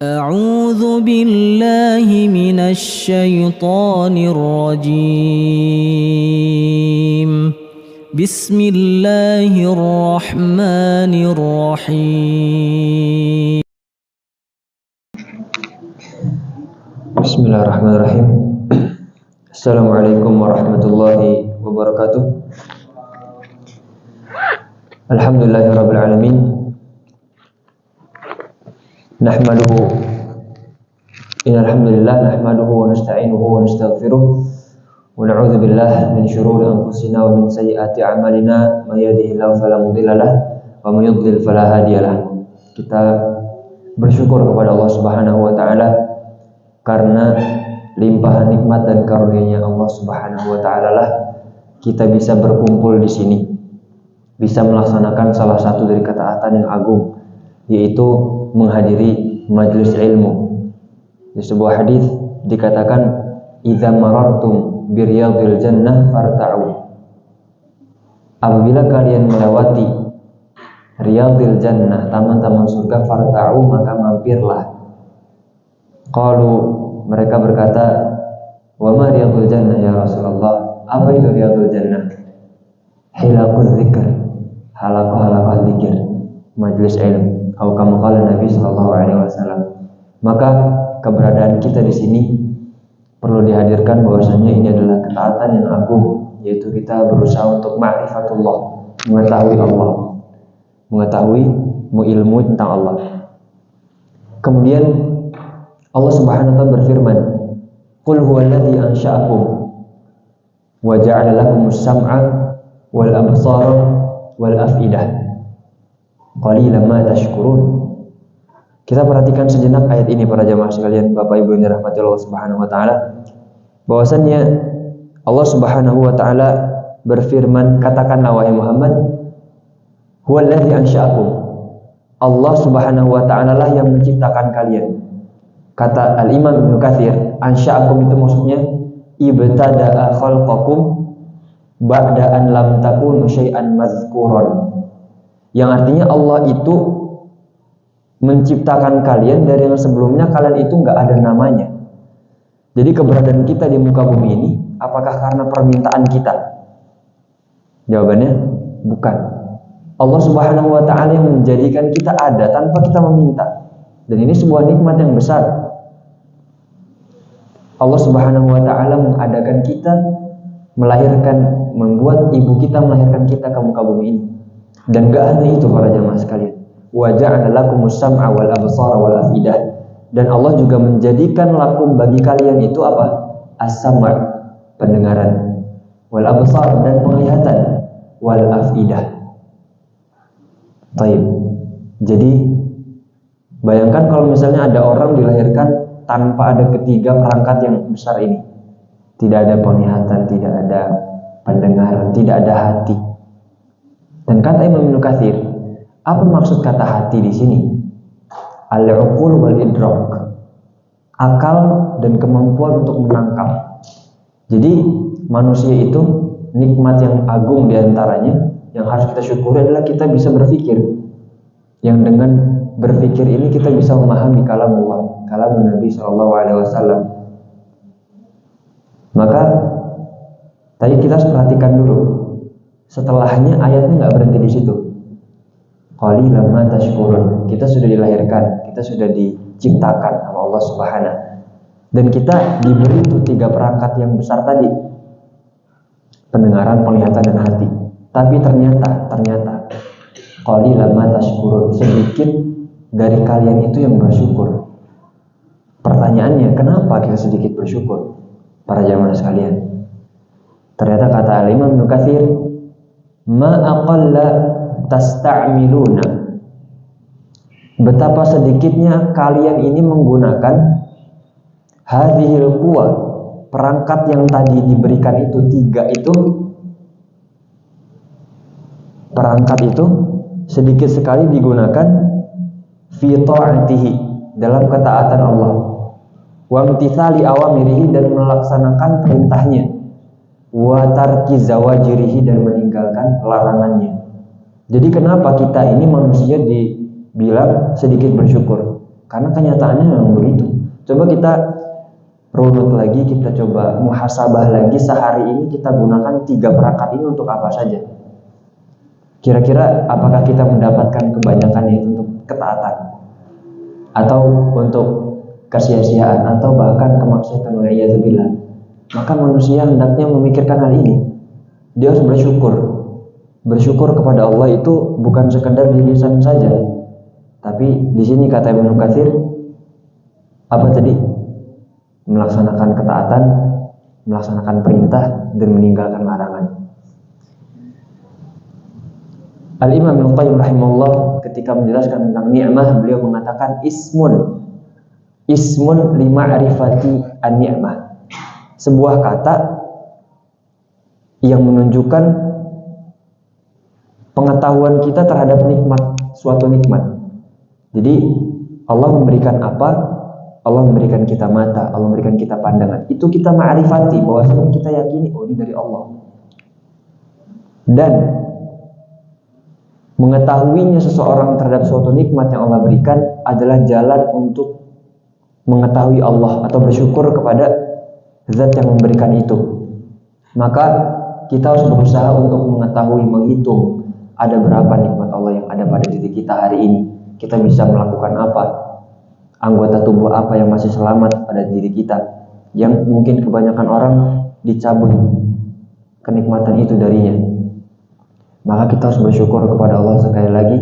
أعوذ بالله من الشيطان الرجيم بسم الله الرحمن الرحيم Bismillahirrahmanirrahim. Assalamualaikum warahmatullahi wabarakatuh. Alhamdulillahirabbil alamin. Innal hamdalillah nahmaduhu wa nasta'inuhu wa nastaghfiruh wa na'udzu billahi min shururi anfusina wa min sayyiati a'malina may yahdihillahu fala mudilla lahu wa may yudlil fala hadiyalah. Kita bersyukur kepada Allah Subhanahu wa taala karena limpahan nikmat dan karunia-Nya Allah Subhanahu wa taala lah kita bisa berkumpul di sini, bisa melaksanakan salah satu dari ketaatan yang agung, yaitu menghadiri majelis ilmu. Di sebuah hadis dikatakan, "Idza marartum biryadil jannah farta'u." Apabila kalian melewati riyadil jannah, taman-taman surga, farta'u, maka mampirlah. Qalu, mereka berkata, "Wa ma riyadul jannah ya Rasulullah?" Apa itu riyadul jannah? Hilaquz dzikr, halaqah dzikir, majelis ilmu. Atau kama qala Nabi sallallahu alaihi wasallam. Maka keberadaan kita di sini perlu dihadirkan bahwasanya ini adalah ketaatan yang agung, yaitu kita berusaha untuk ma'rifatullah, mengetahui Allah, mengetahui ilmu tentang Allah. Kemudian Allah Subhanahu wa taala berfirman, "Qul huwallazi ansha'akum wa ja'ala lakumus sam'a wal absara wal af'idah. Qalilan ma tashkurun." Kita perhatikan sejenak ayat ini para jamaah sekalian, Bapak Ibu yang dirahmati Allah Subhanahu wa taala. Bahwasannya Allah Subhanahu wa taala berfirman, katakanlah wahai Muhammad, huwallazi ansha'akum. Allah Subhanahu wa taala lah yang menciptakan kalian. Kata Al-Imam Ibnu Katsir, ansha'akum itu maksudnya ibtada'a khalqakum ba'da an lam takunu syai'an mazkuran. Yang artinya Allah itu menciptakan kalian dari yang sebelumnya kalian itu nggak ada namanya. Jadi keberadaan kita di muka bumi ini apakah karena permintaan kita? Jawabannya bukan. Allah Subhanahu wa taala yang menjadikan kita ada tanpa kita meminta. Dan ini sebuah nikmat yang besar. Allah Subhanahu wa taala mengadakan kita, melahirkan, membuat ibu kita melahirkan kita ke muka bumi ini. Dan gak hanya itu para jamaah sekalian, wa ja'ala lakumus sam'a wal absara wal afidah. Dan Allah juga menjadikan lakum bagi kalian itu apa? As-sam', pendengaran, wal absar, dan penglihatan, wal afidah. Taib. Jadi bayangkan kalau misalnya ada orang dilahirkan tanpa ada ketiga perangkat yang besar ini. Tidak ada penglihatan, tidak ada pendengaran, tidak ada hati. Dan kata Imam Ibnu Katsir, apa maksud kata hati di sini? Al-uqul wal idrak, akal dan kemampuan untuk menangkap. Jadi manusia itu nikmat yang agung diantaranya yang harus kita syukuri adalah kita bisa berpikir. Yang dengan berpikir ini kita bisa memahami kalam Allah, kalam Nabi sallallahu alaihi wasallam. Maka tadi kita harus perhatikan dulu. Setelahnya ayatnya nggak berhenti di situ. Qalilan ma tashkurun. Kita sudah dilahirkan, kita sudah diciptakan sama Allah Subhanahu. Dan kita diberi itu tiga perangkat yang besar tadi, pendengaran, penglihatan, dan hati. Tapi ternyata qalilan ma tashkurun, sedikit dari kalian itu yang bersyukur. Pertanyaannya, kenapa kita sedikit bersyukur? Para jamaah sekalian, ternyata kata Al-Imam Ibnu Katsir, ma aqalla tasta'miluna, betapa sedikitnya kalian ini menggunakan hadhil quwa, perangkat yang tadi diberikan itu, tiga itu, perangkat itu sedikit sekali digunakan fi ta'atihi, dalam ketaatan Allah, wa imtitsali awamirihi, dan melaksanakan perintahnya, wa tarki zawajirihi, dan meninggalkan larangannya. Jadi kenapa kita ini manusia dibilang sedikit bersyukur? Karena kenyataannya memang begitu. Coba kita runut lagi, kita coba muhasabah lagi, sehari ini kita gunakan 3 perangkat ini untuk apa saja. Kira-kira apakah kita mendapatkan kebanyakan itu untuk ketaatan, atau untuk kesia-siaan, atau bahkan kemaksiatan, waliyadzubillah. Maka manusia hendaknya memikirkan hal ini. Dia harus bersyukur kepada Allah itu bukan sekedar di lisan saja, tapi di sini kata Ibnu Katsir apa tadi? Melaksanakan ketaatan, melaksanakan perintah, dan meninggalkan larangan. Al-Imam Ibnu Qayyim rahimahullah ketika menjelaskan tentang nikmah, beliau mengatakan ismun li ma'rifati an-ni'mah. Sebuah kata yang menunjukkan pengetahuan kita terhadap suatu nikmat. Jadi Allah memberikan apa? Allah memberikan kita mata, Allah memberikan kita pandangan. Itu kita ma'rifati, bahwasanya kita yakini ini dari Allah. Dan mengetahuinya seseorang terhadap suatu nikmat yang Allah berikan adalah jalan untuk mengetahui Allah atau bersyukur kepada zat yang memberikan itu. Maka kita harus berusaha untuk mengetahui, menghitung ada berapa nikmat Allah yang ada pada diri kita hari ini. Kita bisa melakukan apa, anggota tubuh apa yang masih selamat pada diri kita, yang mungkin kebanyakan orang dicabut kenikmatan itu darinya. Maka kita harus bersyukur kepada Allah sekali lagi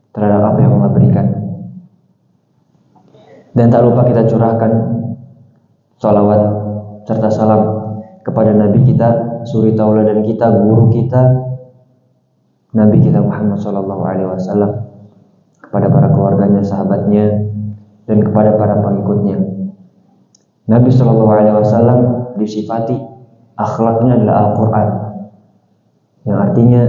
terhadap apa yang Allah berikan. Dan tak lupa kita curahkan sholawat serta salam kepada Nabi kita, suri tauladan kita, guru kita, Nabi kita Muhammad SAW, kepada para keluarganya, sahabatnya, dan kepada para pengikutnya. Nabi SAW disifati akhlaknya adalah Al-Quran, yang artinya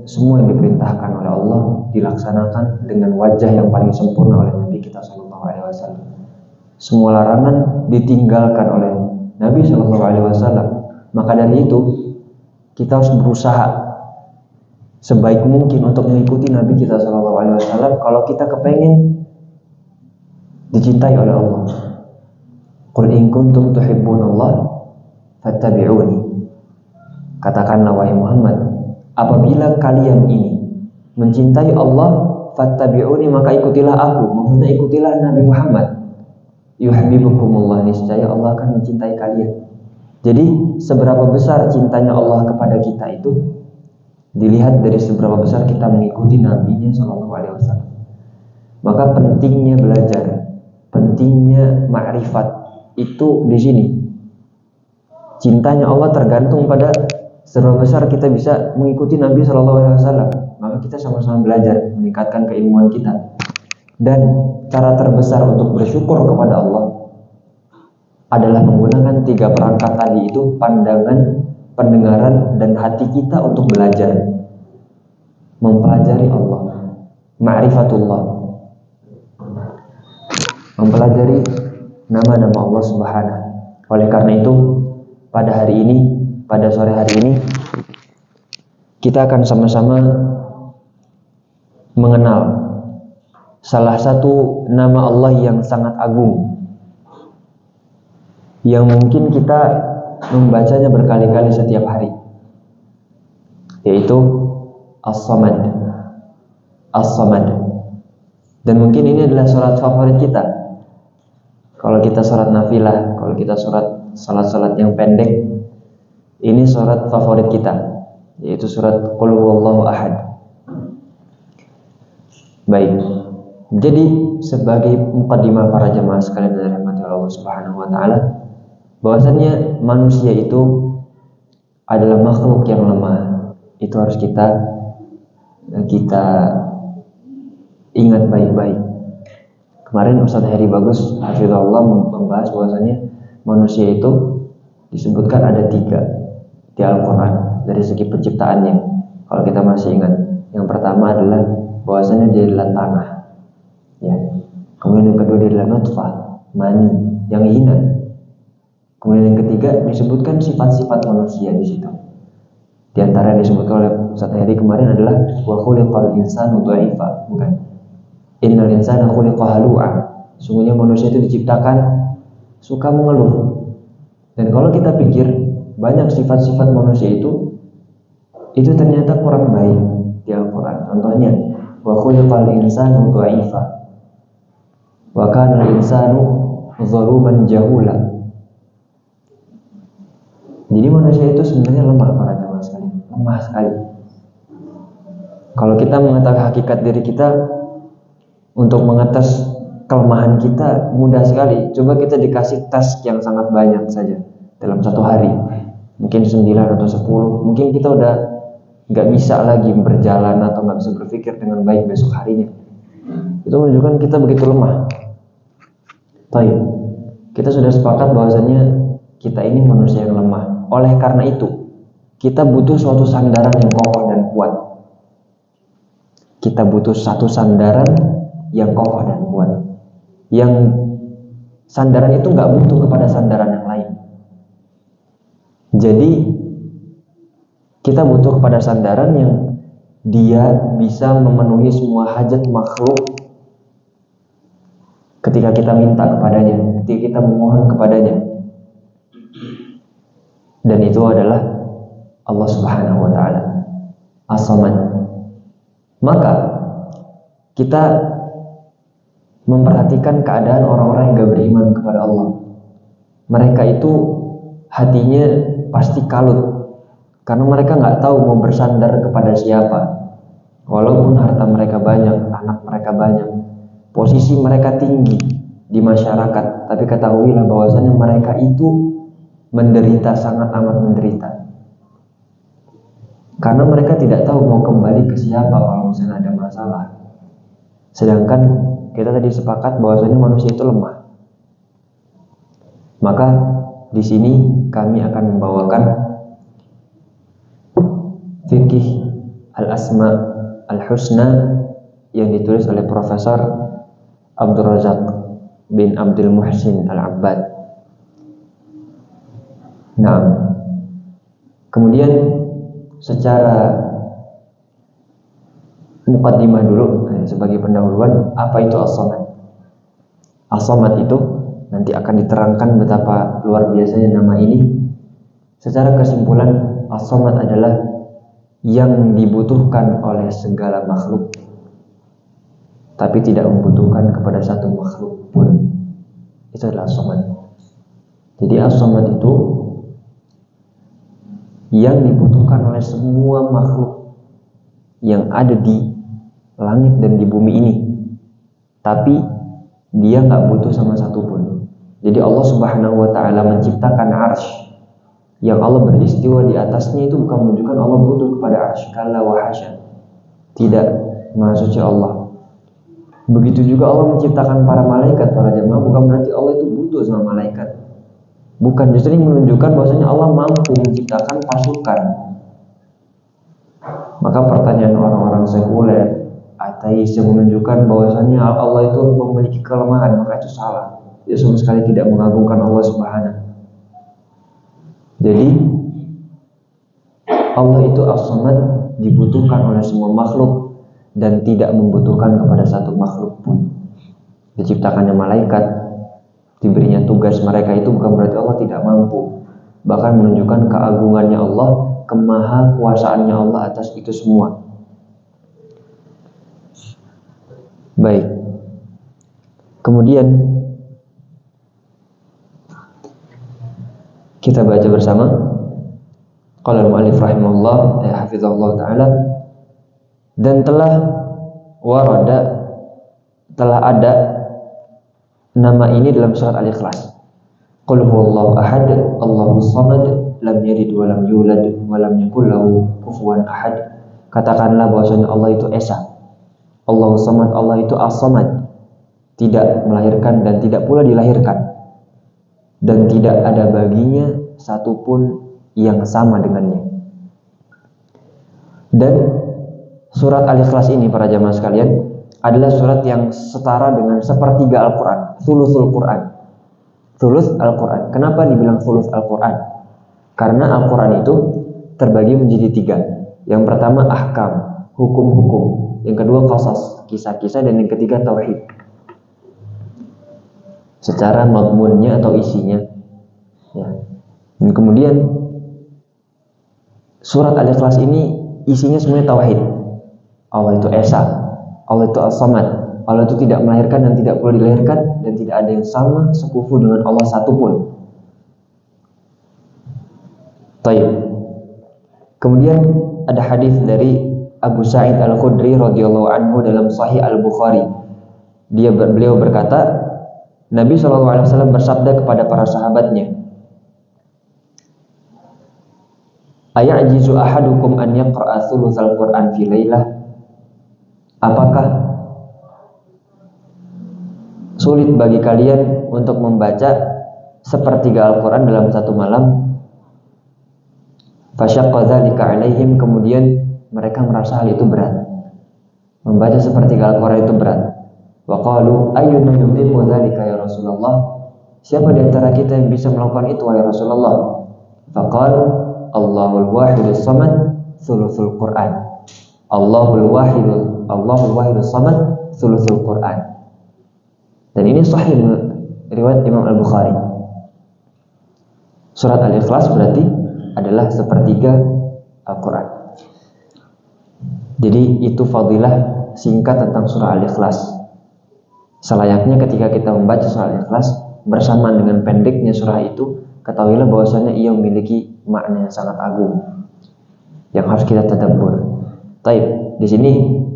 semua yang diperintahkan oleh Allah dilaksanakan dengan wajah yang paling sempurna oleh Nabi kita SAW. Semua larangan ditinggalkan oleh Nabi SAW. Maka dari itu kita harus berusaha sebaik mungkin untuk mengikuti Nabi kita SAW kalau kita kepengen dicintai oleh Allah. Qul in kuntum tuhibbunallah fattabi'uni. Katakanlah wahai Muhammad, apabila kalian ini mencintai Allah, fattabi'uni, maka ikutilah aku. Maksudnya ikutilah Nabi Muhammad. Yuhibbukumullah, niscaya Allah akan mencintai kalian. Jadi seberapa besar cintanya Allah kepada kita itu dilihat dari seberapa besar kita mengikuti Nabi-Nya SAW. Maka pentingnya belajar, pentingnya ma'rifat itu di sini. Cintanya Allah tergantung pada seberapa besar kita bisa mengikuti Nabi SAW. Maka kita sama-sama belajar, meningkatkan keilmuan kita. Dan cara terbesar untuk bersyukur kepada Allah adalah menggunakan 3 perangkat tadi itu: pandangan, pendengaran, dan hati kita untuk belajar, mempelajari Allah, ma'rifatullah, mempelajari nama-nama Allah Subhanahu. Oleh karena itu pada hari ini, pada sore hari ini, kita akan sama-sama mengenal salah satu nama Allah yang sangat agung, yang mungkin kita membacanya berkali-kali setiap hari, yaitu As-Samad. As-Samad. Dan mungkin ini adalah sholat favorit kita. Kalau kita sholat nafilah, kalau kita sholat yang pendek, ini sholat favorit kita, yaitu surat Qul Huwallahu Ahad. Baik. Jadi sebagai mukaddimah para jemaah sekalian yang dirahmati Allah Subhanahu wa taala, bahwasannya manusia itu adalah makhluk yang lemah. Itu harus kita ingat baik-baik. Kemarin Ustaz Heri Bagus hafizahullah membahas bahwasannya manusia itu disebutkan ada 3 di Al-Quran dari segi penciptaannya. Kalau kita masih ingat, yang pertama adalah bahwasannya dia adalah tanah, ya. Kemudian yang kedua dia adalah nutfah, mani yang hina. Kemudian yang ketiga disebutkan sifat-sifat manusia di situ. Di antara yang disebutkan oleh Ustaz Heri kemarin adalah wa khuliqal insanu dha'ifa, bukan? Innal insana khuliqa halu'a. Sungguhnya manusia itu diciptakan suka mengeluh. Dan kalau kita pikir banyak sifat-sifat manusia itu ternyata kurang baik di Al-Quran. Contohnya, wa khuliqal insanu dha'ifa wa kana al-insanu zaluman jahula. Jadi manusia itu sebenarnya lemah para jamaah sekalian, lemah sekali. Kalau kita mengetahui hakikat diri kita, untuk mengetes kelemahan kita mudah sekali. Coba kita dikasih task yang sangat banyak saja dalam satu hari, mungkin 9 atau 10, mungkin kita udah nggak bisa lagi berjalan atau nggak bisa berpikir dengan baik besok harinya. Itu menunjukkan kita begitu lemah. Baik, kita sudah sepakat bahwasanya kita ini manusia yang lemah. Oleh karena itu, kita butuh suatu sandaran yang kokoh dan kuat. Kita butuh satu sandaran yang kokoh dan kuat. Yang sandaran itu nggak butuh kepada sandaran yang lain. Jadi kita butuh kepada sandaran yang dia bisa memenuhi semua hajat makhluk ketika kita minta kepadanya, ketika kita memohon kepadanya. Dan itu adalah Allah Subhanahu wa Ta'ala, As-Samad. Maka kita memperhatikan keadaan orang-orang yang gak beriman kepada Allah. Mereka itu hatinya pasti kalut, karena mereka gak tahu mau bersandar kepada siapa. Walaupun harta mereka banyak, anak mereka banyak, posisi mereka tinggi di masyarakat, tapi ketahuilah bahwasanya mereka itu menderita, sangat amat menderita. Karena mereka tidak tahu mau kembali ke siapa kalau misalnya ada masalah. Sedangkan kita tadi sepakat bahwasanya manusia itu lemah. Maka di sini kami akan membawakan fikih al-asma al-husna yang ditulis oleh Profesor Abdul Razak bin Abdul Muhsin Al-Abbad. Nah, kemudian secara muqaddimah dulu sebagai pendahuluan, apa itu As-Samad? As-Samad itu nanti akan diterangkan betapa luar biasanya nama ini. Secara kesimpulan, As-Samad adalah yang dibutuhkan oleh segala makhluk, tapi tidak membutuhkan kepada satu makhluk pun. Itu adalah As-Samad. Jadi As-Samad itu yang dibutuhkan oleh semua makhluk yang ada di langit dan di bumi ini, tapi dia nggak butuh sama satupun. Jadi Allah Subhanahu wa Ta'ala menciptakan arsy yang Allah beristiwa di atasnya, itu bukan menunjukkan Allah butuh kepada arsy. Kalla wa hasya, tidak, maha suci Allah. Begitu juga Allah menciptakan para malaikat, para jemaah, bukan berarti Allah itu butuh sama malaikat. Bukan, justru ini menunjukkan bahwasanya Allah mampu menciptakan pasukan. Maka pertanyaan orang-orang sekuler, ateis yang menunjukkan bahwasanya Allah itu memiliki kelemahan, maka itu salah. Dia sama sekali tidak mengagungkan Allah Subhanahu. Jadi Allah itu As-Samad, dibutuhkan oleh semua makhluk dan tidak membutuhkan kepada satu makhluk pun. Diciptakannya malaikat, diberinya tugas mereka, itu bukan berarti Allah tidak mampu. Bahkan menunjukkan keagungannya Allah, kemahakuasaannya Allah atas itu semua. Baik. Kemudian kita baca bersama. Qala al-mu'allif rahimahullah, hafizahullah ta'ala, dan telah ada nama ini dalam surat Al-Ikhlas. Qul huwallahu ahad, Allahus samad, lam yalid wa lam yulad wa lam yakul lahu kufuwan ahad. Katakanlah bahwasanya Allah itu esa. Allahus samad, Allah itu as-samad, tidak melahirkan dan tidak pula dilahirkan, dan tidak ada baginya satupun yang sama dengannya. Dan surat Al-Ikhlas ini para jamaah sekalian adalah surat yang setara dengan sepertiga Al-Quran, thuluthul Quran. Thuluth Al-Quran. Kenapa dibilang thuluth Al-Quran? Karena Al-Quran itu terbagi menjadi 3. Yang pertama ahkam, hukum-hukum. Yang kedua qasas, kisah-kisah. Dan yang ketiga tauhid. secara madmunnya atau isinya, ya. Dan kemudian surat Al-Ikhlas ini isinya semuanya tauhid. Allah itu Esa, Allah itu As-Samad, Allah itu tidak melahirkan dan tidak perlu dilahirkan, dan tidak ada yang sama sekufu dengan Allah satupun. Baik. Kemudian ada hadis dari Abu Sa'id Al-Khudri radhiyallahu anhu dalam Sahih Al-Bukhari. Beliau berkata, Nabi SAW bersabda kepada para sahabatnya, "Aya'jizu ahadukum an yaqra'a thulutsal Qur'an fi lailah?" Apakah sulit bagi kalian untuk membaca sepertiga Al-Quran dalam satu malam? Fasyaqqa dzalika 'alaihim, kemudian mereka merasa hal itu berat. Membaca sepertiga Al-Quran itu berat. Wa qalu ayyuna yutiqu dzalika ya Rasulullah? Siapa di antara kita yang bisa melakukan itu wahai Rasulullah? Faqala Allahul wahidus samad thuluthul Qur'an. Allahul wahidus samad thuluthul Qur'an. Dan ini sahih riwayat Imam Al-Bukhari. Surat Al-Ikhlas berarti adalah sepertiga Al-Quran. Jadi itu fadilah singkat tentang surah Al-Ikhlas. Selayaknya ketika kita membaca surah Al-Ikhlas bersamaan dengan pendeknya surah itu, ketahuilah bahwasanya ia memiliki makna yang sangat agung yang harus kita tadabbur. Taib, di sini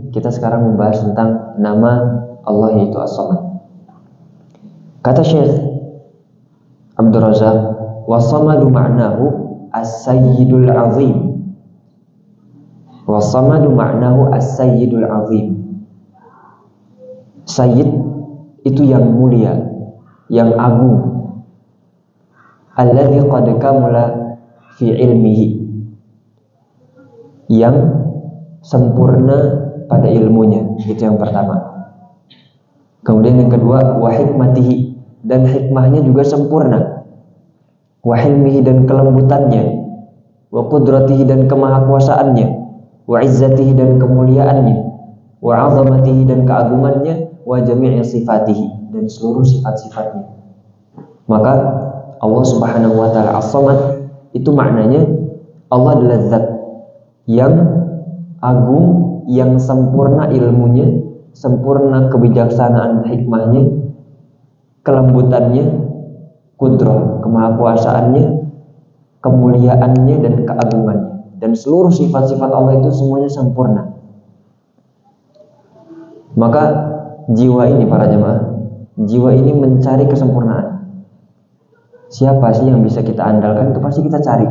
kita sekarang membahas tentang nama Allah yaitu As-Samad. Kata Syekh Abdul Razak, "Was-samadu ma'nahu As-Sayyidul Azim." Was-samadu ma'nahu As-Sayyidul Azim. Sayyid itu yang mulia, yang agung. Alladzi qad kamula fi ilmihi, yang sempurna pada ilmunya. Itu yang pertama. Kemudian yang kedua, wa hikmatihi, dan hikmahnya juga sempurna. Wa hilmihi, dan kelembutannya. Wa qudratihi, dan kemahakuasaannya. Wa izzatihi, dan kemuliaannya. Wa azamatihi, dan keagungannya. Wa jami'i sifatihi, dan seluruh sifat-sifatnya. Maka Allah Subhanahu wa ta'ala As-Samad itu maknanya Allah adalah zat yang agung, yang sempurna ilmunya, sempurna kebijaksanaan hikmahnya, kelembutannya, kudrah, kemahakuasaannya, kemuliaannya, dan keagungannya. Dan seluruh sifat-sifat Allah itu semuanya sempurna. Maka jiwa ini, para jemaah, jiwa ini mencari kesempurnaan. Siapa sih yang bisa kita andalkan, itu pasti kita cari.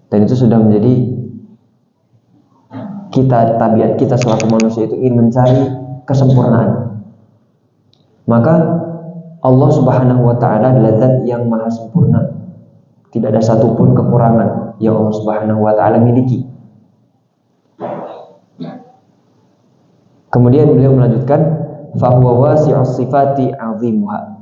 Dan itu sudah menjadi kita, tabiat kita selaku manusia itu ingin mencari kesempurnaan. Maka Allah Subhanahu wa ta'ala adalah zat yang maha sempurna. Tidak ada satupun kekurangan yang Allah Subhanahu wa ta'ala miliki. Kemudian beliau melanjutkan, fahuwa wasi'us sifati 'azimuha.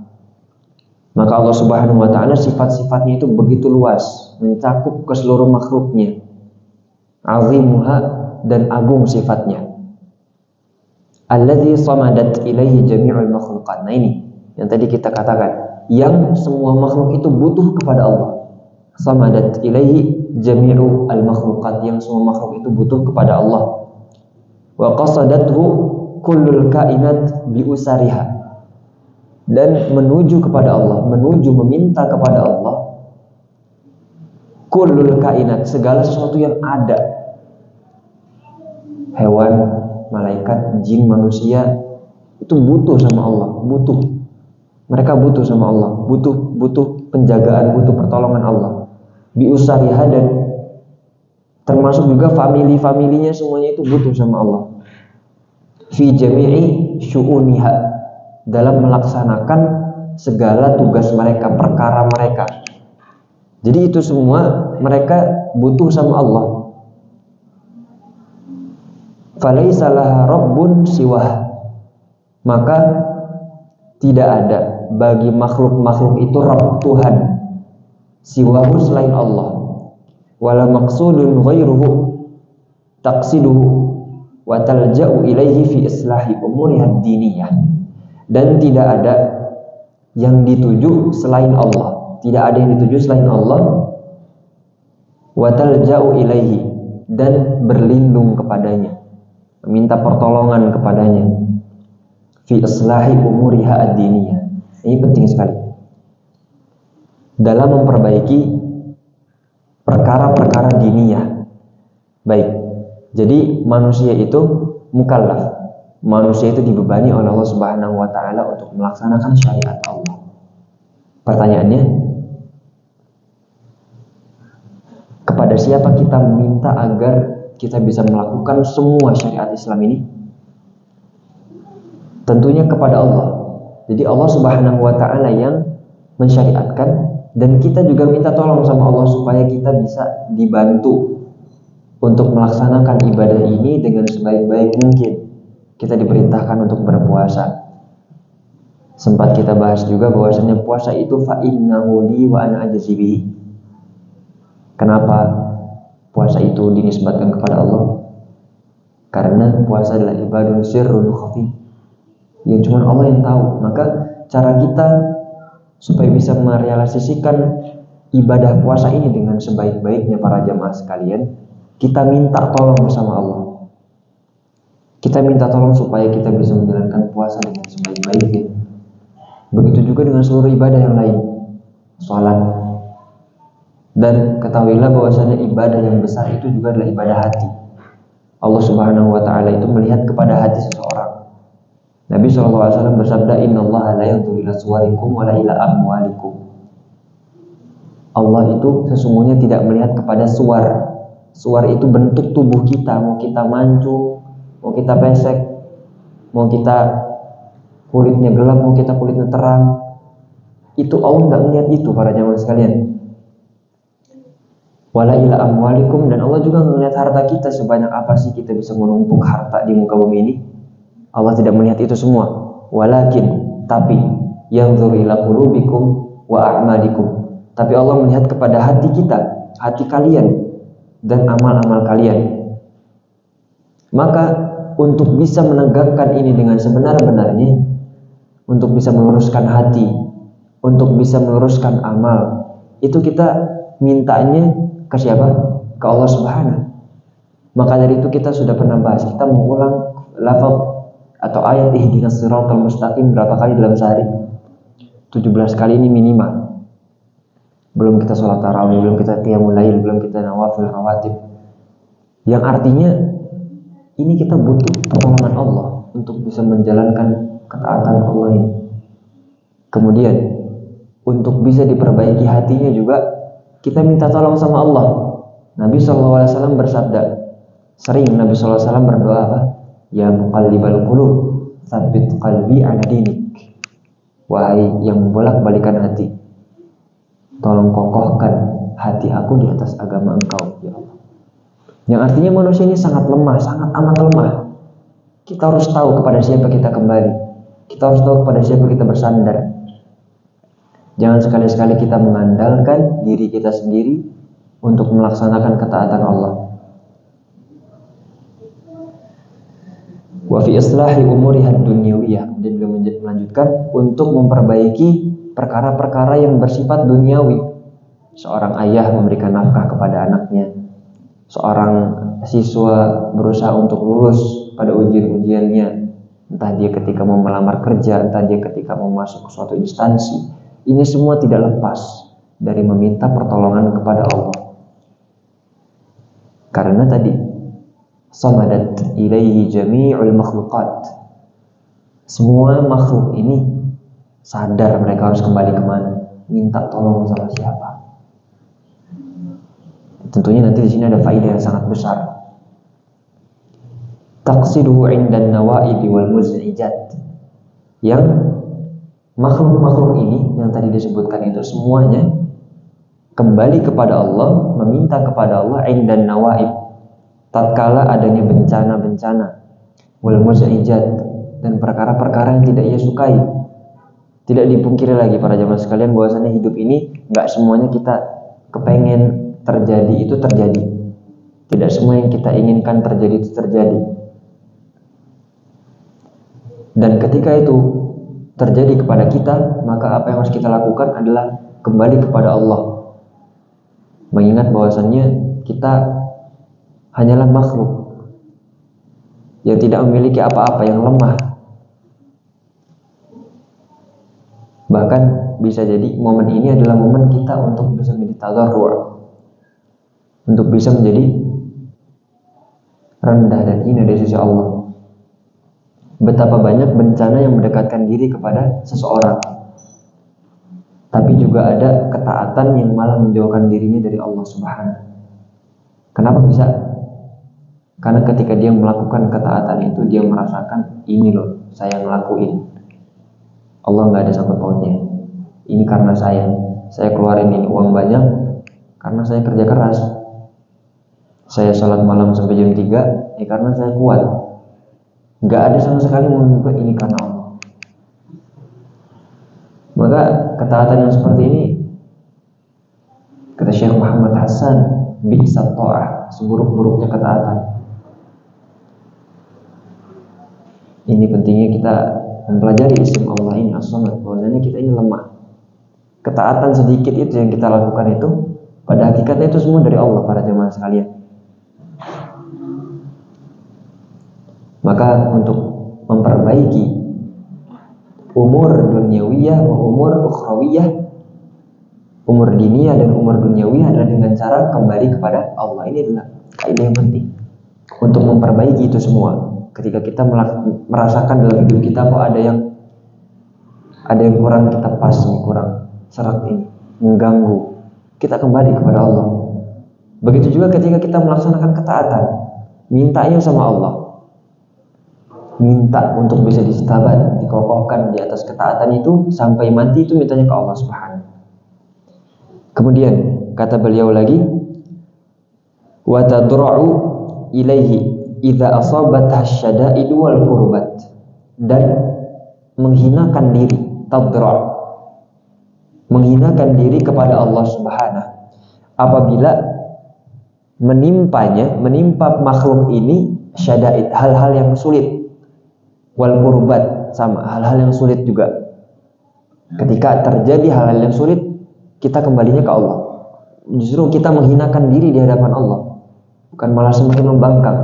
Maka Allah Subhanahu wa ta'ala sifat-sifatnya itu begitu luas, mencakup ke seluruh makhluknya. 'Azimuha, dan agung sifatnya. Alladzi samadat ilaihi jami'ul makhluqat. Nah ini yang tadi kita katakan, yang semua makhluk itu butuh kepada Allah. Samadat ilaihi jami'u al-makhluqat, yang semua makhluk itu butuh kepada Allah. Wa qasadathu kullul kainat bi usariha, dan menuju kepada Allah, menuju meminta kepada Allah, kullul kainat, segala sesuatu yang ada, hewan, malaikat, jin, manusia, itu butuh sama Allah, butuh. Mereka butuh sama Allah, butuh penjagaan, butuh pertolongan Allah. Bi usariha, dan termasuk juga family-familinya semuanya itu butuh sama Allah. Fi jami'i syu'uniha, dalam melaksanakan segala tugas mereka, perkara mereka. Jadi itu semua mereka butuh sama Allah. Falaisa laha rabbun siwah, maka tidak ada bagi makhluk-makhluk itu Rabb, Tuhan, siwahu, selain Allah. Wala maqsudun ghairuhu taqsiduhu wa talja'u ilaihi fi islahi umuriha ad-diniyah, dan tidak ada yang dituju selain Allah, tidak ada yang dituju selain Allah, wa talja'u ilaihi, dan berlindung kepadanya, meminta pertolongan kepadanya, fi islahi umuriha ad-diniyah. Ini penting sekali dalam memperbaiki perkara-perkara diniyah. Baik, jadi manusia itu mukallaf, manusia itu dibebani oleh Allah Subhanahu wa taala untuk melaksanakan syariat Allah. Pertanyaannya, kepada siapa kita meminta agar kita bisa melakukan semua syariat Islam ini? Tentunya kepada Allah. Jadi Allah Subhanahu wa taala yang mensyariatkan, dan kita juga minta tolong sama Allah supaya kita bisa dibantu untuk melaksanakan ibadah ini dengan sebaik-baik mungkin. Kita diperintahkan untuk berpuasa. Sempat kita bahas juga bahwasanya puasa itu fa innahu li wa ana ajzi bihi. Kenapa puasa itu dinisbatkan kepada Allah? Karena puasa adalah ibadun sirrun khafi, yang cuma Allah yang tahu. Maka cara kita supaya bisa merealisasikan ibadah puasa ini dengan sebaik-baiknya para jamaah sekalian, kita minta tolong sama Allah. Kita minta tolong supaya kita bisa menjalankan puasa dengan sebaik-baiknya. Begitu juga dengan seluruh ibadah yang lain, sholat. Dan ketahuilah bahwasanya ibadah yang besar itu juga adalah ibadah hati. Allah Subhanahu wa taala itu melihat kepada hati seseorang. Nabi SAW bersabda, innallaha la yanzuru ila suwarikum wa la ila amwalikum. Allah itu sesungguhnya tidak melihat kepada suar. Suar itu bentuk tubuh kita, mau kita mancung, mau kita pesek, mau kita kulitnya gelap, mau kita kulitnya terang. Itu Allah nggak melihat itu, para jamaah sekalian. Wala ila amwalikum, dan Allah juga melihat harta kita, sebanyak apa sih kita bisa menumpuk harta di muka bumi ini. Allah tidak melihat itu semua. Walakin, tapi yanzuru ila qulubikum wa a'malikum. Tapi Allah melihat kepada hati kita, hati kalian, dan amal-amal kalian. Maka untuk bisa menegakkan ini dengan sebenar-benarnya, untuk bisa meluruskan hati, untuk bisa meluruskan amal, itu kita mintanya ke siapa? Ke Allah Subhanahu. Maka dari itu kita sudah pernah bahas, kita mengulang lafaz atau ayat ihdinas siratal mustaqim berapa kali dalam sehari? 17 kali ini minimal. Belum kita sholat tarawih, belum kita qiyamul lail, belum kita nawafil rawatib. Yang artinya ini kita butuh pertolongan Allah untuk bisa menjalankan ketaatan Allah ini. Kemudian untuk bisa diperbaiki hatinya juga kita minta tolong sama Allah. Nabi SAW bersabda, sering Nabi SAW berdoa apa? Ya muqallibal qulub, tsabbit qalbi ala dinik. Wahai yang membolak-balikan hati, tolong kokohkan hati aku di atas agama Engkau, ya Allah. Yang artinya manusia ini sangat lemah, sangat amat lemah. Kita harus tahu kepada siapa kita kembali. Kita harus tahu kepada siapa kita bersandar. Jangan sekali-sekali kita mengandalkan diri kita sendiri untuk melaksanakan ketaatan Allah. Wa fi islahi umuriha dunyawiyah. Dia juga melanjutkan untuk memperbaiki perkara-perkara yang bersifat duniawi. Seorang ayah memberikan nafkah kepada anaknya. Seorang siswa berusaha untuk lulus pada ujian-ujiannya. Entah dia ketika mau melamar kerja, entah dia ketika mau masuk ke suatu instansi. Ini semua tidak lepas dari meminta pertolongan kepada Allah. Karena tadi samadat ilaihi jami'ul makhluqat. Semua makhluk ini sadar mereka harus kembali kemana, minta tolong sama siapa. Tentunya nanti di sini ada faedah yang sangat besar. Taqsiduhu 'indan nawaibi wal muz'ijat. Yang makhluk-makhluk ini yang tadi disebutkan itu semuanya kembali kepada Allah, meminta kepada Allah 'indan nawaib, tatkala adanya bencana-bencana, wal muz'ijat, dan perkara-perkara yang tidak ia sukai. Tidak dipungkiri lagi para jamaah sekalian bahwasanya hidup ini nggak semuanya kita kepengen terjadi itu terjadi. Tidak semua yang kita inginkan terjadi itu terjadi. Dan ketika itu terjadi kepada kita, maka apa yang harus kita lakukan adalah kembali kepada Allah, mengingat bahwasannya kita hanyalah makhluk yang tidak memiliki apa-apa, yang lemah. Bahkan bisa jadi momen ini adalah momen kita untuk bisa menjadi tadarru', untuk bisa menjadi rendah dan hina di sisi Allah. Betapa banyak bencana yang mendekatkan diri kepada seseorang, tapi juga ada ketaatan yang malah menjauhkan dirinya dari Allah Subhanahu. Kenapa bisa? Karena ketika dia melakukan ketaatan itu, dia merasakan, ini loh saya ngelakuin, Allah nggak ada sangkut pautnya. Ini karena saya keluarin ini uang banyak karena saya kerja keras. Saya sholat malam sampai jam 3 ya karena saya kuat. Nggak ada sama sekali menunjukkan ini karena Allah. Maka ketaatan yang seperti ini, kata Syekh Muhammad Hasan, bi'sat ta'ah, seburuk-buruknya ketaatan. Ini pentingnya kita mempelajari isim Allah ini as-samad, bahwasanya kita ini lemah. Ketaatan sedikit itu yang kita lakukan itu, pada hakikatnya itu semua dari Allah, para jemaah sekalian. Maka untuk memperbaiki umur dunyawiyah wa umur ukhrawiyah, umur diniyah dan umur dunyawiyah adalah dengan cara kembali kepada Allah. Ini adalah kaidah yang penting untuk memperbaiki itu semua. Ketika kita merasakan dalam hidup kita kok ada yang kurang kita pas nih, kurang serak ini, mengganggu, kita kembali kepada Allah. Begitu juga ketika kita melaksanakan ketaatan, mintanya sama Allah, minta untuk bisa distabat, dikokohkan di atas ketaatan itu sampai mati, itu mintanya ke Allah Subhanahu. Kemudian kata beliau lagi, wa tadra'u ilaihi idza asabatha syada'idu wal kurbat, dan menghinakan diri, tadra', menghinakan diri kepada Allah Subhanahu apabila menimpa makhluk ini syada'id, hal-hal yang sulit, wal kurbat, sama hal-hal yang sulit juga. Ketika terjadi hal-hal yang sulit, kita kembalinya ke Allah. Justru kita menghinakan diri di hadapan Allah, bukan malah semakin membangkang.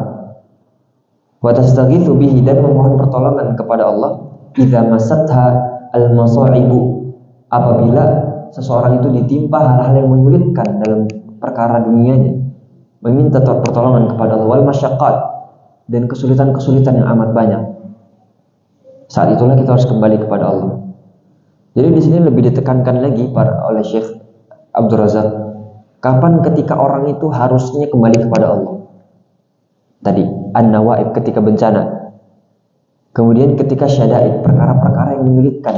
Wa tastaghitsu bihi, dan memohon pertolongan kepada Allah, idza masatha al-masa'ibu, apabila seseorang itu ditimpa hal-hal yang menyulitkan dalam perkara dunianya, meminta pertolongan kepada Allah, wal masyaqqat, dan kesulitan-kesulitan yang amat banyak. Saat itulah kita harus kembali kepada Allah. Jadi di sini lebih ditekankan lagi oleh Syekh Abdul Razak, kapan ketika orang itu harusnya kembali kepada Allah. Tadi an-nawaib, ketika bencana. Kemudian ketika syada'id, perkara-perkara yang menyulitkan.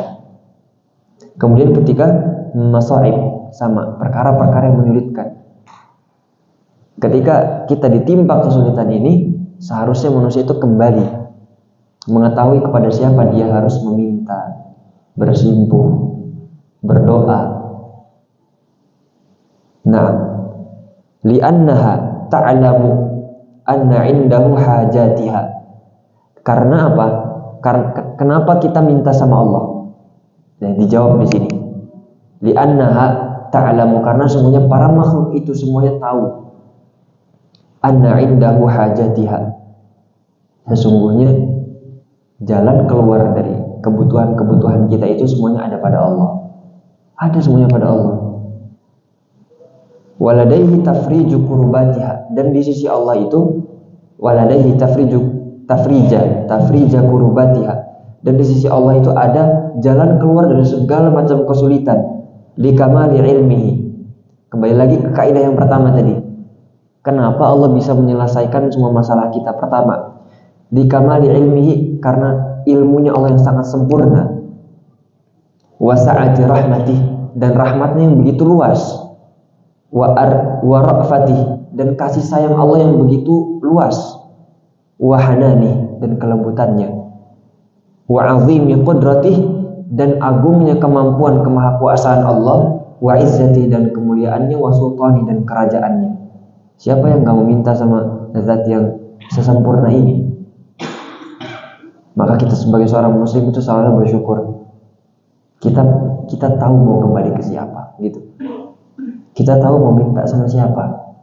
Kemudian ketika masaib, sama perkara-perkara yang menyulitkan. Ketika kita ditimpa kesulitan ini, seharusnya manusia itu kembali mengetahui kepada siapa dia harus meminta, bersimpuh, berdoa. Nah, li'annaha ta'lamu anna indahu hajatiha. Karena apa? Kenapa kita minta sama Allah? Nah, dijawab di sini. Li'annaha ta'lamu, karena semuanya para makhluk itu semuanya tahu. Anna indahu hajatiha, sesungguhnya jalan keluar dari kebutuhan-kebutuhan kita itu semuanya ada pada Allah. Ada semuanya pada Allah. Waladaihi tafriju kurbatiha, dan di sisi Allah itu waladaihi tafrija kurbatiha, dan di sisi Allah itu ada jalan keluar dari segala macam kesulitan, likamali ilmihi. Kembali lagi ke kaidah yang pertama tadi, kenapa Allah bisa menyelesaikan semua masalah kita? Pertama, likamali ilmihi, karena ilmunya Allah yang sangat sempurna, wasa'ati rahmatih, dan rahmatnya yang begitu luas, wa ra'fatih, dan kasih sayang Allah yang begitu luas, wa hanani, dan kelembutannya, wa azimi qudratih, dan agungnya kemampuan kemahakuasaan Allah, wa izzati, dan kemuliaannya, wa sultani, dan kerajaannya. Siapa yang gak meminta sama zat yang sesempurna ini? Maka kita sebagai seorang muslim itu selalu bersyukur. kita tahu mau kembali ke siapa gitu. Kita tahu mau minta sama siapa.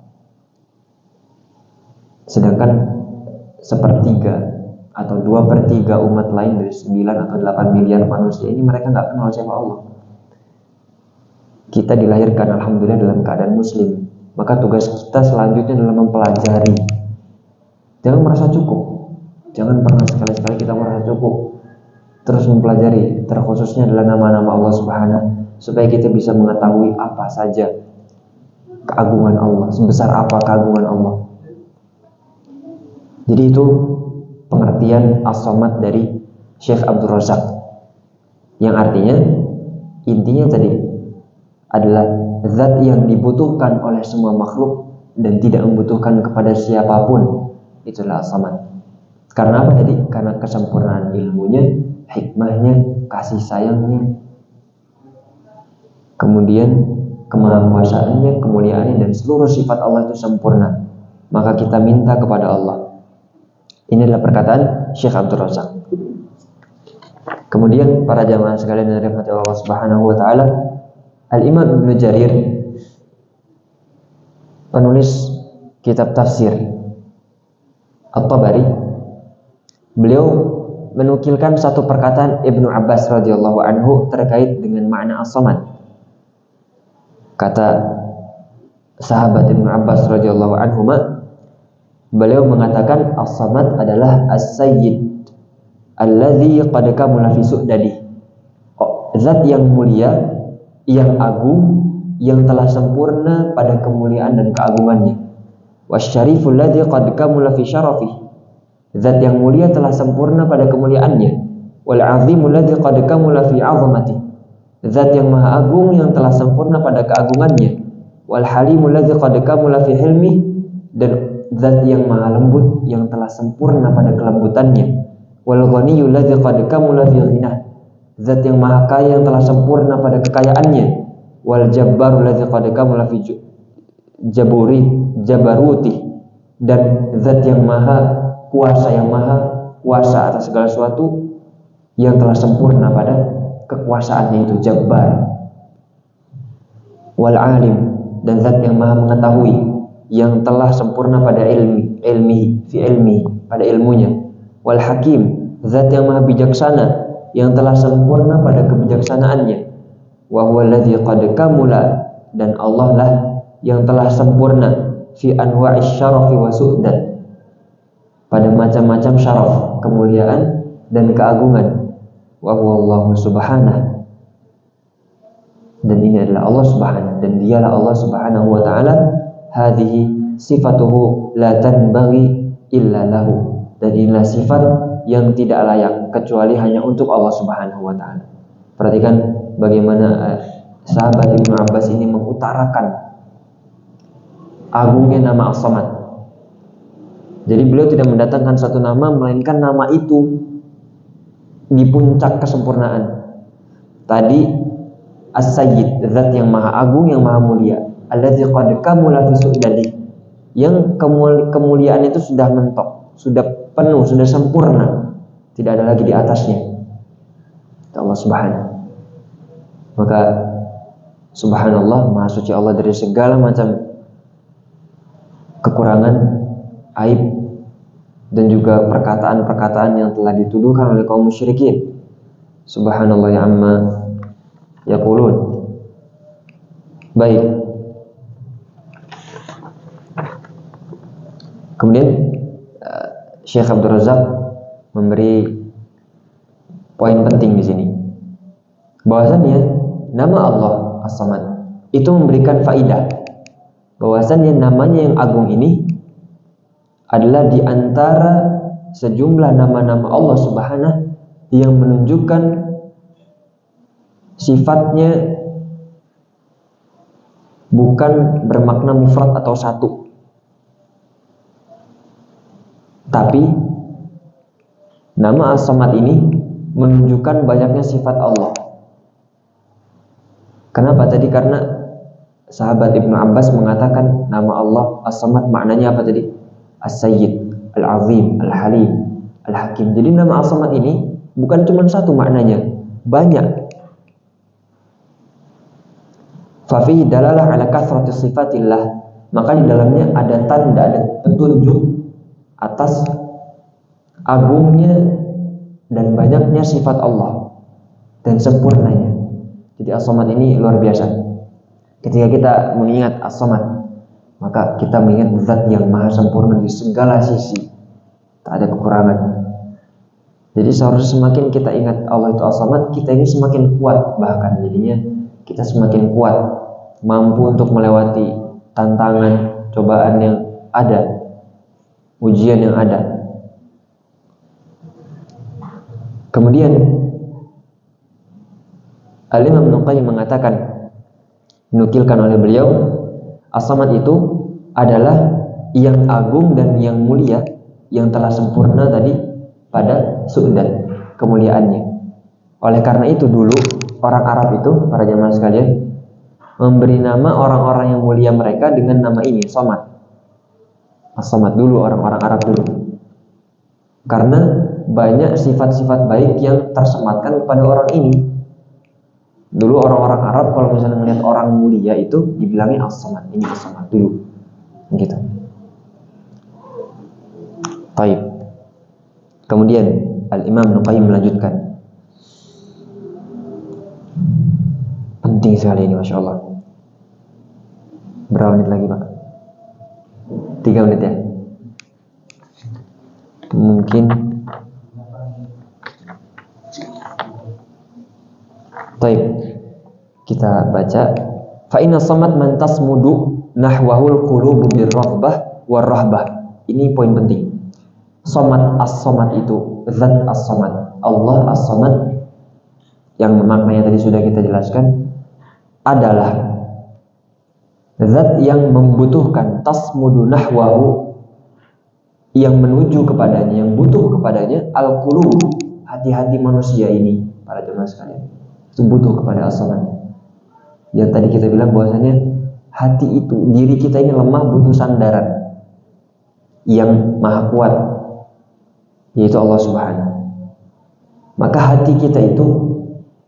Sedangkan 1/3 atau 2/3 umat lain dari 9 atau 8 miliar manusia ini, mereka nggak kenal siapa Allah. Kita dilahirkan alhamdulillah dalam keadaan muslim, maka tugas kita selanjutnya adalah mempelajari. Jangan merasa cukup, jangan pernah sekali-sekali kita merasa cukup. Terus mempelajari, terkhususnya adalah nama-nama Allah Subhanahu, supaya kita bisa mengetahui apa saja keagungan Allah, sebesar apa keagungan Allah. Jadi itu pengertian As-Samad dari Syekh Abdul Razak, yang artinya intinya tadi adalah zat yang dibutuhkan oleh semua makhluk dan tidak membutuhkan kepada siapapun. Itulah As-Samad. Karena apa tadi? Karena kesempurnaan ilmunya, hikmahnya, kasih sayangnya, kemudian kemahakuasaannya, kemuliaannya, dan seluruh sifat Allah itu sempurna. Maka kita minta kepada Allah. Ini adalah perkataan Syekh Abdul Razak. Kemudian para jamaah sekalian yang dirahmati Allah Subhanahu wa taala, Al-Imam Ibnu Jarir, penulis kitab tafsir At-Tabari, beliau menukilkan satu perkataan Ibnu Abbas radhiyallahu anhu terkait dengan makna As-Samad. Kata sahabat Ibnu Abbas radhiyallahu anhu, beliau mengatakan As-Samad adalah As-Sayyid alladzi qad kamula fi su'dadi. Zat yang mulia, yang agung, yang telah sempurna pada kemuliaan dan keagungannya. Wasyariful ladzi qad kamula fi syarafi. Zat yang mulia telah sempurna pada kemuliaannya. Wal azimul ladzi qad kamula fi 'azamati. Zat yang maha agung yang telah sempurna pada keagungannya. Wal halimul ladzi qad kamula fi hilmi. Dan zat yang maha lembut yang telah sempurna pada kelembutannya. Wal ghaniyul ladzi qad kamula fi ghinah. Zat yang maha kaya yang telah sempurna pada kekayaannya. Wal jabbarul ladzi qad kamula fi jabaruti. Dan zat yang maha kuasa, yang maha kuasa atas segala sesuatu, yang telah sempurna pada kekuasaannya, itu Jabbar. Wal alim, dan zat yang maha mengetahui, yang telah sempurna pada pada ilmunya. Wal hakim, zat yang maha bijaksana, yang telah sempurna pada kebijaksanaannya. Wa huwa alladzi qad kamula, dan Allah lah yang telah sempurna fi anwa'ish syarafi wa su'dat, pada macam-macam syaraf, kemuliaan dan keagungan. Wa huwa Allahu subhanahu, dan ini adalah Allah subhanahu, dan dialah Allah subhanahu wa ta'ala. Hadhihi sifatuhu la tanbaghi illa lahu, dan inilah sifat yang tidak layak kecuali hanya untuk Allah subhanahu wa ta'ala. Perhatikan bagaimana sahabat Ibnu Abbas ini mengutarakan agungnya nama As-Samad. Jadi beliau tidak mendatangkan satu nama, melainkan nama itu di puncak kesempurnaan. Tadi As-Sayyid, zat yang maha agung, yang maha mulia. Alladzi qad kamula fi su'dadi, yang kemuliaan itu sudah mentok, sudah penuh, sudah sempurna, tidak ada lagi di atasnya. Allah Subhanahu. Maka subhanallah, maha suci Allah dari segala macam kekurangan, aib, dan juga perkataan-perkataan yang telah dituduhkan oleh kaum musyrikin. Subhanallah ya amma yaqulun. Baik. Kemudian Syekh Abdul Razak memberi poin penting di sini, bahwasannya nama Allah As-Samad itu memberikan faidah, bahwasannya namanya yang agung ini adalah di antara sejumlah nama-nama Allah Subhanahu yang menunjukkan sifatnya bukan bermakna mufrad atau satu, tapi nama As-Samad ini menunjukkan banyaknya sifat Allah. Kenapa tadi? Karena sahabat Ibnu Abbas mengatakan nama Allah As-Samad maknanya apa tadi? As-Sayyid, Al-Azim, Al-Halim, Al-Hakim. Jadi nama As-Samad ini bukan cuma satu maknanya, banyak. Fa fihi dalalah ala kathrati sifatillah, maka di dalamnya ada tanda, ada petunjuk atas agungnya dan banyaknya sifat Allah dan sempurnanya. Jadi As-Samad ini luar biasa. Ketika kita mengingat As-Samad, maka kita mengingat zat yang maha sempurna di segala sisi, tak ada kekurangan. Jadi seharusnya semakin kita ingat Allah itu As-Samad, kita ini semakin kuat, bahkan jadinya kita semakin kuat, mampu untuk melewati tantangan, cobaan yang ada, ujian yang ada. Kemudian Al-Imam Ibnu Qayyim mengatakan, dinukilkan oleh beliau, As-Samad itu adalah yang agung dan yang mulia, yang telah sempurna tadi pada su'dan, kemuliaannya. Oleh karena itu dulu orang Arab itu, para jamaah sekalian, memberi nama orang-orang yang mulia mereka dengan nama ini, Samad. As-Samad dulu, orang-orang Arab dulu. Karena banyak sifat-sifat baik yang tersematkan kepada orang ini. Dulu orang-orang Arab kalau misalnya melihat orang mulia itu dibilangnya As-Samad, ini As-Samad dulu. Gitu. Baik. Kemudian Al-Imam Ibnu Qayyim melanjutkan. Penting sekali ini, Masya Allah. Berapa menit lagi, Pak? 3 menit ya? Mungkin. Baik. Kita baca. Fa inna samad man tasmudu nahwahul qulubu birraghbah warrahbah. Ini poin penting. Samad, as-samad itu zat as-samad, Allah as-samad, yang maknanya tadi sudah kita jelaskan, adalah zat yang membutuhkan, tasmudu nahwahu, yang menuju kepadanya, yang butuh kepadanya, al-qulub, hati-hati manusia ini, para jemaah sekalian, itu butuh kepada as-samad. Yang tadi kita bilang bahwasanya hati itu, diri kita ini lemah, butuh sandaran yang maha kuat, yaitu Allah Subhanahu. Maka hati kita itu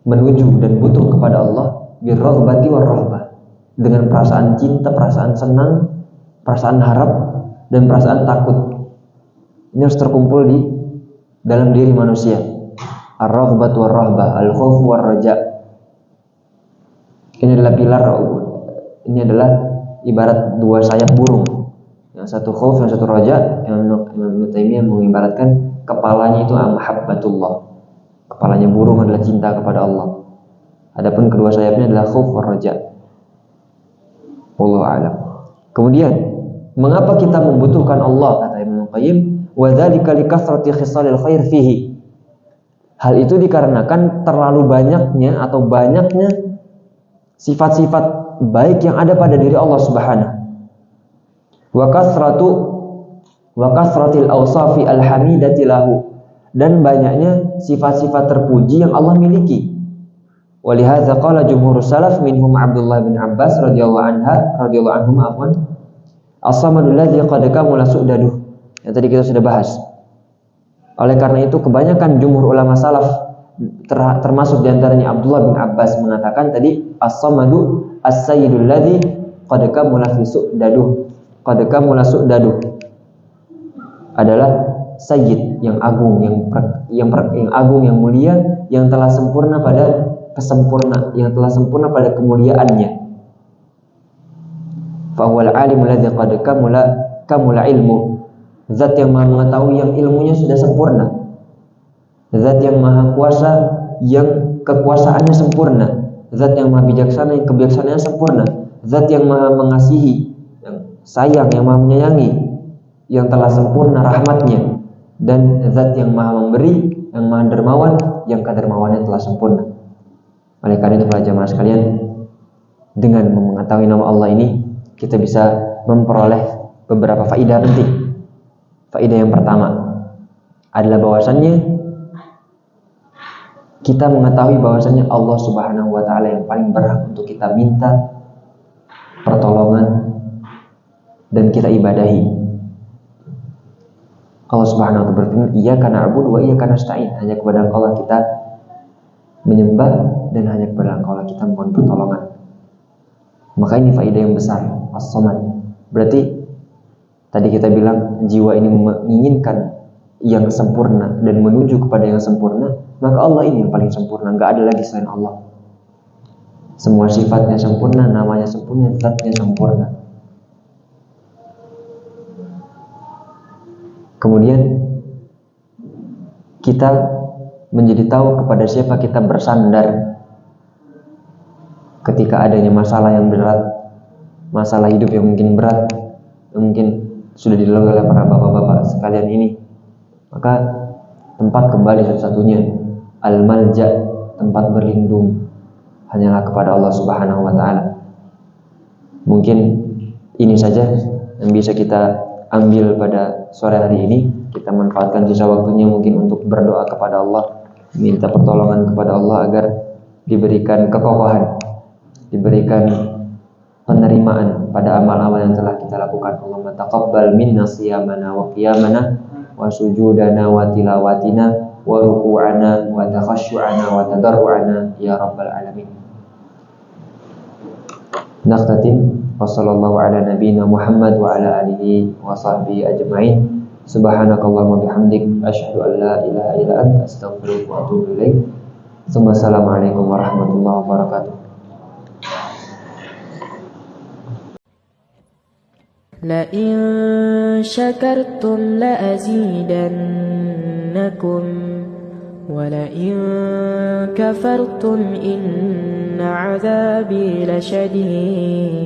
menuju dan butuh kepada Allah birraghbati warrahbah, dengan perasaan cinta, perasaan senang, perasaan harap, dan perasaan takut. Ini harus terkumpul di dalam diri manusia. Ar-raghbatu warrahbah, al-khawfu warraja. Ini adalah pilar, ini adalah ibarat dua sayap burung. Yang satu khauf, yang satu raja. Imam Ibnu Taimiyah mengibaratkan kepalanya itu mahabbatullah. Kepalanya burung adalah cinta kepada Allah. Adapun kedua sayapnya adalah khauf wa raja. Wallahu a'lam. Kemudian, mengapa kita membutuhkan Allah, kata Ibnu Qayyim, wa dzalika likathrati khisalil khair fihi. Hal itu dikarenakan terlalu banyaknya atau banyaknya sifat-sifat baik yang ada pada diri Allah Subhanahu. Wa kasratil awsafi alhamidati lahu, dan banyaknya sifat-sifat terpuji yang Allah miliki. Walihadza qala jumhurus salaf minhum Abdullah bin Abbas radhiyallahu anhum afwan, as-samadul ladzi qad kamula su'daduh. Yang tadi kita sudah bahas. Oleh karena itu kebanyakan jumhur ulama salaf, termasuk diantaranya Abdullah bin Abbas, mengatakan tadi as-samadu as-sayyidul ladzi qad kamula fi su'daduh. Qad kamula su'daduh adalah sayyid, yang agung, yang agung, yang mulia, yang telah sempurna pada yang telah sempurna pada kemuliaannya. Fa huwal alimul ladzi qad kamula ilmu, zat yang maha mengetahui, yang ilmunya sudah sempurna, zat yang maha kuasa, yang kekuasaannya sempurna, zat yang maha bijaksana, yang kebijaksanaannya sempurna, zat yang maha mengasihi, yang sayang, yang maha menyayangi, yang telah sempurna rahmatnya, dan zat yang maha memberi, yang maha dermawan, yang kedermawannya telah sempurna. Oleh karena itu para jamaah sekalian, dengan mengetahui nama Allah ini, kita bisa memperoleh beberapa faidah penting. Faidah yang pertama adalah bahwasannya kita mengetahui bahwasannya Allah Subhanahu wa taala yang paling berhak untuk kita minta pertolongan dan kita ibadahi. Allah Subhanahu wa taala berfirman, "Iyyaka na'budu wa iyyaka nasta'in." Hanya kepada Engkau lah kita menyembah dan hanya kepada Engkau lah kita mohon pertolongan. Maka ini faedah yang besar, as-samad. Berarti tadi kita bilang jiwa ini menginginkan yang sempurna dan menuju kepada yang sempurna, maka Allah ini yang paling sempurna, nggak ada lagi selain Allah. Semua sifatnya sempurna, namanya sempurna, zatnya sempurna. Kemudian kita menjadi tahu kepada siapa kita bersandar ketika adanya masalah yang berat, masalah hidup yang mungkin berat, yang mungkin sudah dilalui oleh para bapak-bapak sekalian ini. Maka tempat kembali satu-satunya, al-malja, tempat berlindung, hanyalah kepada Allah Subhanahu wa ta'ala. Mungkin ini saja yang bisa kita ambil pada sore hari ini. Kita manfaatkan sisa waktunya mungkin untuk berdoa kepada Allah, minta pertolongan kepada Allah agar diberikan kekokohan, diberikan penerimaan pada amal-amal yang telah kita lakukan. Allahumma taqabbal minna siyamana wa qiyamana wa sujudana wa tilawatina wa ruku'ana wa takhasyu'ana wa tadarru'ana ya rabbal alamin. Naqtatim wa sallallahu ala nabiyyina Muhammad wa ala alihi wa sahbihi ajma'in. Subhanakallahumma bihamdik asyhadu an la ilaha illa anta astaghfiruka wa atubu ilaik. Assalamualaikum warahmatullahi wabarakatuh. لئن شكرتم لأزيدنكم ولئن كفرتم إن عذابي لشديد